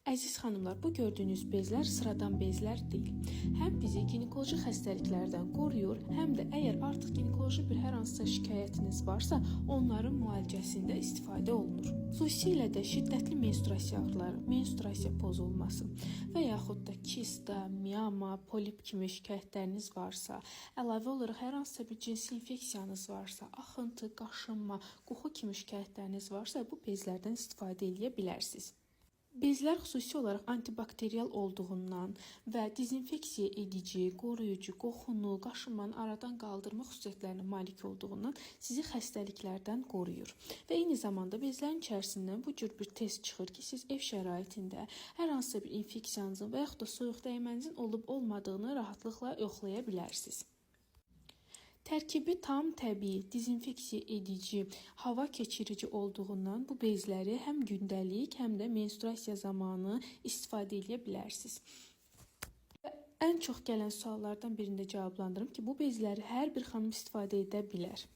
Əziz xanımlar, bu gördüyünüz bezlər sıradan bezlər deyil. Həm bizi ginekoloji xəstəliklərdən qoruyur, həm də əgər artıq ginekoloji bir hər hansısa şikayətiniz varsa, onların müalicəsində istifadə olunur. Xüsusilə də şiddətli menstruasiya ağrıları, menstruasiya pozulması və yaxud da kista, miyama, polip kimi şikayətləriniz varsa, əlavə olaraq hər hansısa bir cinsi infeksiyanız varsa, axıntı, qaşınma, qoxu kimi şikayətləriniz varsa, bu bezlərdən istifadə edə bilərsiniz. Bezlər xüsusi olaraq antibakteriyal olduğundan və dezinfeksiya edici, qoruyucu, qoxunu, qaşınmanı aradan qaldırma xüsusiyyətlərinə malik olduğundan sizi xəstəliklərdən qoruyur. Və eyni zamanda bezlərin içərisindən bu cür bir test çıxır ki, siz ev şəraitində hər hansısa bir infeksiyanızın və yaxud da soyuq dəymənizin olub-olmadığını rahatlıqla yoxlaya bilərsiniz. Tərkibi tam təbii, dezinfeksiya edici, hava keçirici olduğundan bu bezləri həm gündəlik, həm də menstruasiya zamanı istifadə edə bilərsiniz. Ən çox gələn suallardan birində cavablandırım ki, bu bezləri hər bir xanım istifadə edə bilər.